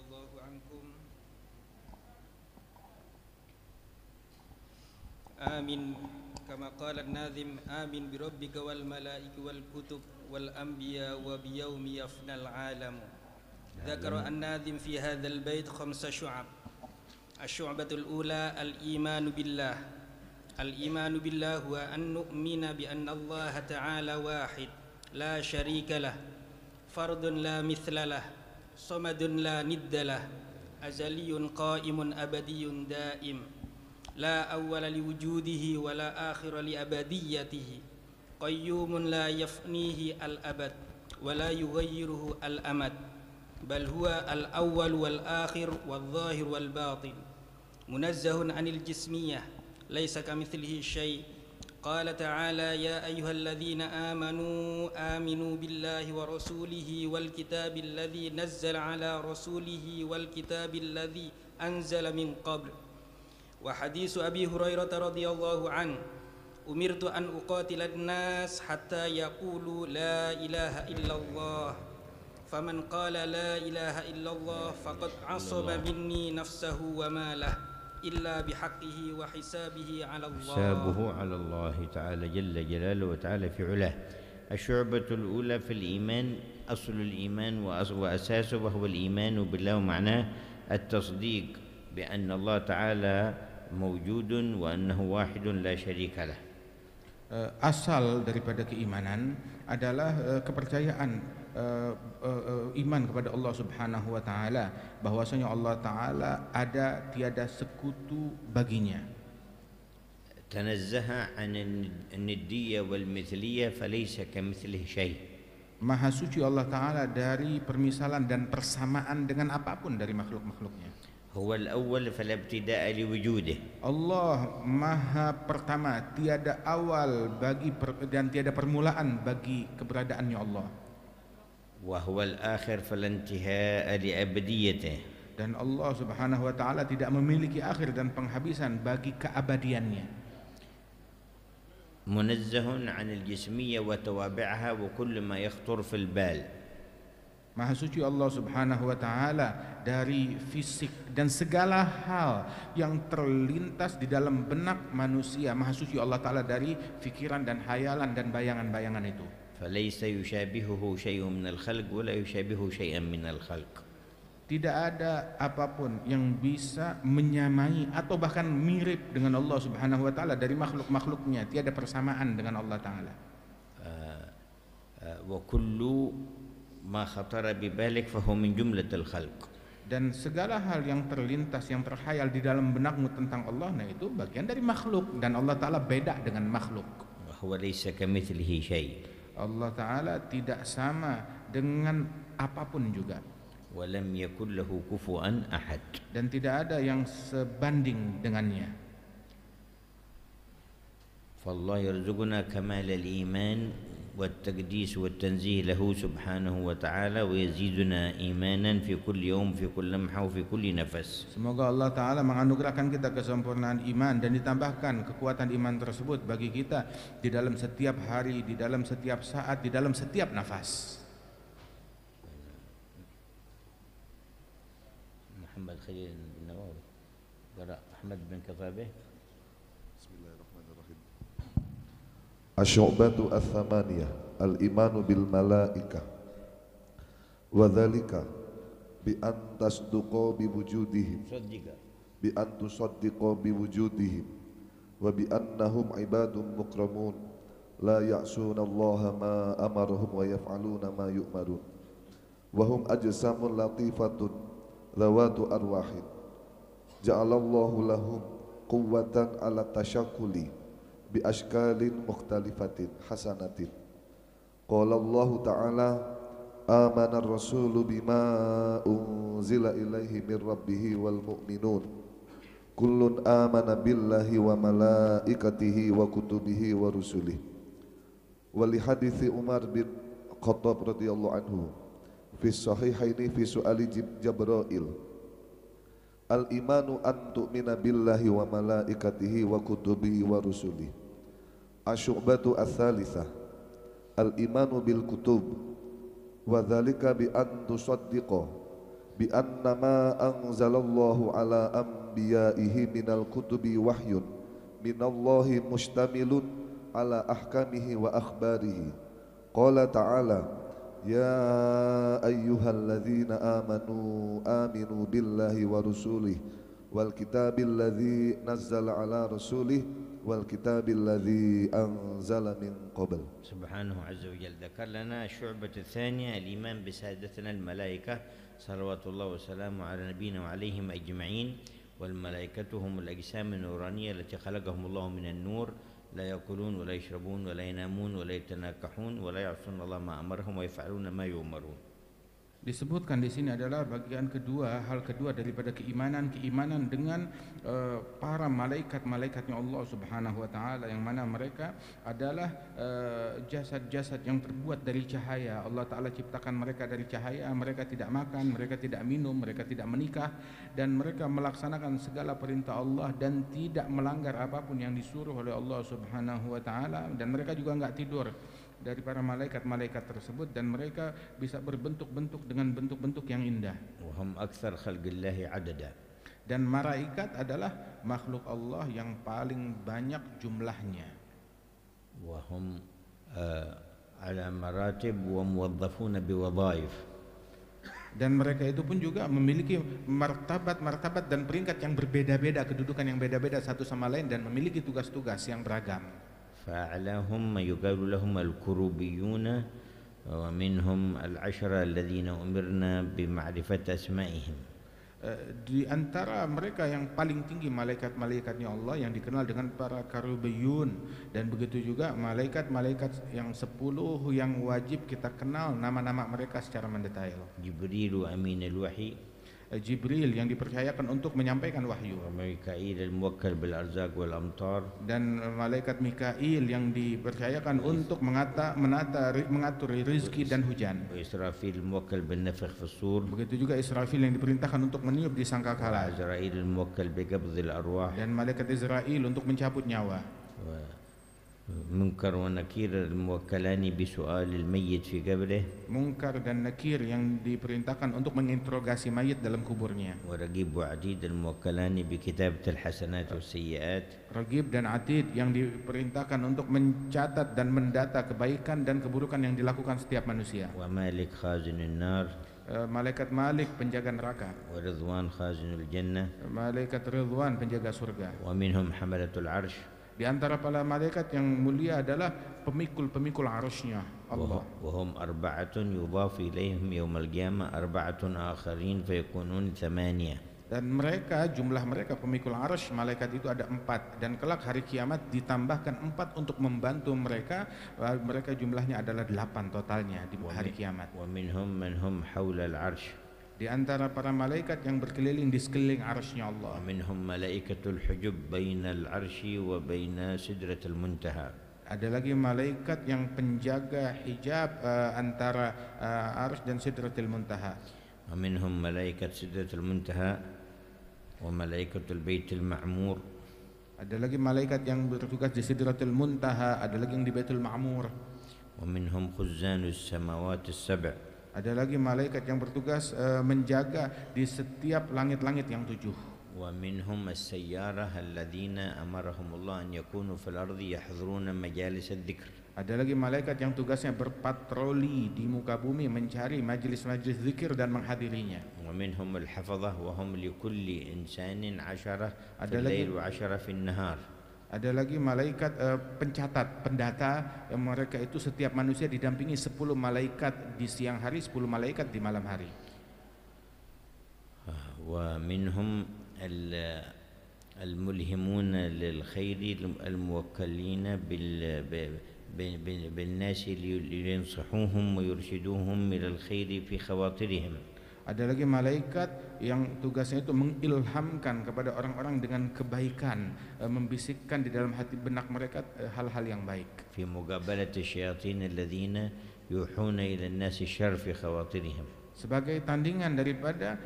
الله عنكم. آمين كما قال الناظم آمين بربك والملائكة والكتب والأنبياء وبيوم يفنى العالم. ذكر الناظم في هذا البيت 5 شعب. الشعبة الأولى الإيمان بالله. الإيمان بالله هو أن نؤمن بأن الله تعالى واحد لا شريك له، فرد لا مثل له، صمد لا ند له، أزلي قائم أبدي دائم، لا أول لوجوده ولا آخر لأبديته، قيوم لا يفنيه الأبد ولا يغيره الأمد، بل هو الأول والآخر والظاهر والباطن، منزه عن الجسمية ليس كمثله شيء. قال تعالى يا أيها الذين آمنوا آمنوا بالله ورسوله والكتاب الذي نزل على رسوله والكتاب الذي أنزل من قبل. وحديث أبي هريرة رضي الله عنه أمرت أن أقاتل الناس حتى يقولوا لا إله إلا الله، فمن قال لا إله إلا الله فقد عصم مني نفسه وماله إلا بحقه وحسابه على الله. حسابه على الله تعالى جل جلاله وتعالى في علاه. الشعبة الأولى في الإيمان أصل الإيمان وأساسه، وهو الإيمان بالله، ومعناه التصديق بأن الله تعالى موجود وأنه واحد لا شريك له. Asal daripada keimanan adalah kepercayaan iman kepada Allah Subhanahu wa taala, bahwasanya Allah taala ada, tiada sekutu baginya. Tanazzaha 'an an-niddiyya wal mithliyya falaysa kamithlihi syai'. Maha suci Allah taala dari permisalan dan persamaan dengan apapun dari makhluk-makhluknya. Huwa al-awwal fala ibtida'a liwujudihi. Allah maha pertama, tiada awal bagi dan tiada permulaan bagi keberadaannya Allah. Wa huwa al-akhir fala intihaa'a li'abadiyyatihi. Dan Allah Subhanahu wa taala tidak memiliki akhir dan penghabisan bagi keabadiannya. Munazzahun 'anil jismiyya wa tawabi'aha wa kullu ma yakhtur fil bal. Maha suci Allah Subhanahu wa taala dari fisik dan segala hal yang terlintas di dalam benak manusia. Maha suci Allah taala dari fikiran dan hayalan dan bayangan-bayangan itu. Falaysa yushabihuhu syai'un minal khalq wa la yushabihu syai'an minal khalq. Tidak ada apapun yang bisa menyamai atau bahkan mirip dengan Allah Subhanahu wa taala dari makhluk-makhluknya. Tiada persamaan dengan Allah taala. Wa kullu ma khatara bi balik fa huwa min jumlatil khalq. Dan segala hal yang terlintas, yang terhayal di dalam benakmu tentang Allah, nah itu bagian dari makhluk, dan Allah taala beda dengan makhluk. Wa huwa laysa kamitslihi syai'. Allah taala tidak sama dengan apapun juga. Wa lam yakul lahu kufuwan ahad. Dan tidak ada yang sebanding dengannya. Fallahu yarzuquna kamal al-iman والتقديس والتنزيه له سبحانه وتعالى ويزيدنا إيمانا في كل يوم في كل لمحة وفي كل نفس. Semoga Allah Ta'ala menganugerahkan kita kesempurnaan iman dan ditambahkan kekuatan iman tersebut bagi kita di dalam setiap hari, di dalam setiap saat, di dalam setiap nafas. Muhammad Khalil bin Nawawi, Qara Ahmad bin Katabeh. Asy'ubatu ats-tsamaniyah al-imanu bil malaikah wa dzalika bi an tasduqa bi wujudihim bi an tusaddiqa bi wujudihim wa bi annahum ibadun mukramun la ya'suna Allah ma amarahum wa yaf'aluna ma yu'marun wa hum ajsamun latifatun dhawatu arwahin ja'alallahu lahum quwwatan ala tashakkuli bi ashkalin mukhtalifatin hasanatin. Qala Allah Ta'ala amana ar-rasulu bima unzila ilaihi min rabbih wal mu'minun kullun amana billahi wa malaikatihi wa kutubihi wa rusulihi. Wa li hadithi Umar bin Khattab radhiyallahu anhu fi sahihaini fi su'ali Jibril al-imanu an tu'mina billahi wa malaikatihi wa kutubihi wa rusulihi. Asy'ubatu ats-tsalitsah al-imanu bil kutub wa dzalika bi an tusaddiqa bi anna ma anzalallahu ala anbiya'ihi minal kutubi wahyun minallahi mustamilun ala ahkamihi wa akhbarihi. Qala ta'ala ya ayyuhalladzina amanu aminu billahi wa rusulihi wal kitabil ladzi nazzala ala rasulih wal kitabil ladzi anzala min qabl. سبحانه عز وجل ذكر لنا الشعبة الثانية الإيمان بسادتنا الملائكة صلوات الله وسلامه على نبينا وعليهم أجمعين. والملائكة هم الأجسام النورانية التي خلقهم الله من النور لا يأكلون ولا يشربون ولا ينامون ولا يتناكحون ولا يعصون الله ما أمرهم ويفعلون ما يؤمرون. Disebutkan di sini adalah bagian kedua, hal kedua daripada keimanan dengan para malaikat-malaikatnya Allah Subhanahu wa taala, yang mana mereka adalah jasad-jasad yang terbuat dari cahaya. Allah taala ciptakan mereka dari cahaya, mereka tidak makan, mereka tidak minum, mereka tidak menikah, dan mereka melaksanakan segala perintah Allah dan tidak melanggar apapun yang disuruh oleh Allah Subhanahu wa taala, dan mereka juga enggak tidur dari para malaikat-malaikat tersebut, dan mereka bisa berbentuk-bentuk dengan bentuk-bentuk yang indah. وهم أكثر خلق الله عددا. Dan malaikat adalah makhluk Allah yang paling banyak jumlahnya. وهم على مراتب وموظفون بوظائف. Dan mereka itu pun juga memiliki martabat dan peringkat yang berbeda-beda, kedudukan yang beda-beda satu sama lain, dan memiliki tugas-tugas yang beragam. فأعلاهم يقال لهم الكروبيون ومنهم العشرة الذين أمرنا بمعرفة أسمائهم. Di antara mereka yang paling tinggi malaikat-malaikatnya Allah yang dikenal dengan para karubiyun, dan begitu juga malaikat-malaikat yang 10 yang wajib kita kenal nama-nama mereka secara mendetail. جبريل أمين الوحي. Jibril yang dipercayakan untuk menyampaikan wahyu, وميكائيل الموكل بالأرزاق والأمطار. dan malaikat Mikail yang dipercayakan untuk mengatur rezeki dan hujan. وإسرافيل الموكل بالنفخ في الصور. Begitu juga Israfil yang diperintahkan untuk meniup di sangkakala, وعزرائيل الموكل بقبض الأرواح. dan malaikat Israel untuk mencabut nyawa. منكر ونكير الموكلان بسؤال الميت في قبره. Munkar dan Nakir yang diperintahkan untuk menginterogasi mayit dalam kuburnya. ورقيب وعتيد الموكلان بكتابة الحسنات والسيئات. Ragib dan Atid yang diperintahkan untuk mencatat dan mendata kebaikan dan keburukan yang dilakukan setiap manusia. ومالك خازن النار. Malaikat Malik penjaga neraka, ورضوان خازن الجنة. malaikat Ridwan penjaga surga. ومنهم حملة العرش. Di antara para malaikat yang mulia adalah pemikul arasy-Nya Allah. وهم أربعة يضاف إليهم يوم القيامة 4 آخرين فيكونون 8. Dan mereka, jumlah mereka pemikul arasy malaikat itu ada 4, dan kelak hari kiamat ditambahkan 4 untuk membantu mereka. Mereka jumlahnya adalah 8 totalnya di hari kiamat. ومنهم من هم حول العرش. Di antara para malaikat yang berkeliling di sekeliling arasy-Nya Allah. ومنهم ملائكة الحجب بين العرش وبين سدرة المنتهى. Ada lagi malaikat yang penjaga hijab antara arasy dan Sidratil Muntaha. ومنهم ملائكة سدرة المنتهى وملائكة البيت المعمور. Ada lagi malaikat yang bertugas di Sidratil Muntaha, ada lagi yang di Baitul Ma'mur. ومنهم خزان السماوات السبع. Ada lagi malaikat yang bertugas menjaga di setiap langit-langit yang 7. ومنهم السيارة الذين أمرهم الله أن يكونوا في الأرض يحضرون مجالس الذكر. Ada lagi malaikat yang tugasnya berpatroli di muka bumi mencari majelis-majelis zikir dan menghadirinya. ومنهم الحفظة وهم لكل إنسان 10 في Ada الليل lagi- و10 في النهار. Ada lagi malaikat pencatat, pendata, yang mereka itu setiap manusia didampingi 10 malaikat di siang hari, 10 malaikat di malam hari. ومنهم الملهمون للخير الموكلين بالناس لينصحوهم ويرشدوهم إلى الخير في خواطرهم. Ada lagi malaikat yang tugasnya itu mengilhamkan kepada orang-orang dengan kebaikan, membisikkan di dalam hati benak mereka hal-hal yang baik. في مقابلة الشياطين الذين يوحون إلى الناس الشر في خواطرهم. Sebagai tandingan daripada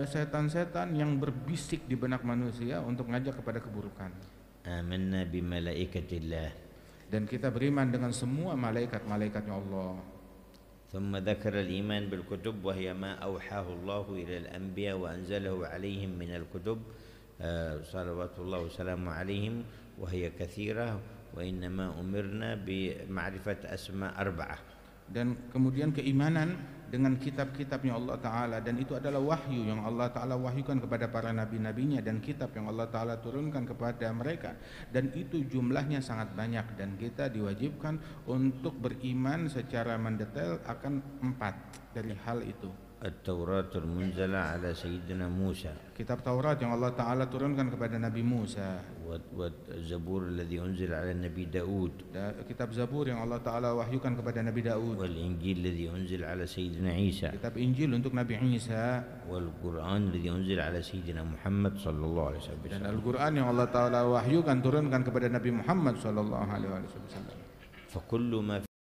setan-setan yang berbisik di benak manusia untuk mengajak kepada keburukan. آمنا بملائكة الله. Dan kita beriman dengan semua malaikat-malaikatnya Allah. ثم ذكر الإيمان بالكتب وهي ما أوحاه الله إلى الأنبياء وأنزله عليهم من الكتب صلوات الله وسلامه عليهم وهي كثيرة وإنما أمرنا بمعرفة أسماء 4. Dan kemudian keimanan dengan kitab-kitabnya Allah Ta'ala, dan itu adalah wahyu yang Allah Ta'ala wahyukan kepada para nabi-nabinya dan kitab yang Allah Ta'ala turunkan kepada mereka, dan itu jumlahnya sangat banyak, dan kita diwajibkan untuk beriman secara mendetail akan 4 dari hal itu. التوراة المنزلة على سيدنا موسى Kitab Taurat yang Allah Ta'ala turunkan kepada Nabi Musa, والزبور الذي أنزل على النبي داود kitab Zabur yang Allah Ta'ala wahyukan kepada Nabi Daud, والإنجيل الذي أنزل على سيدنا عيسى kitab Injil untuk Nabi Isa, والقرآن الذي أنزل على سيدنا محمد صلى الله عليه dan وسلم. Al-Quran yang Allah Ta'ala wahyukan turunkan kepada Nabi Muhammad SAW. فكل ما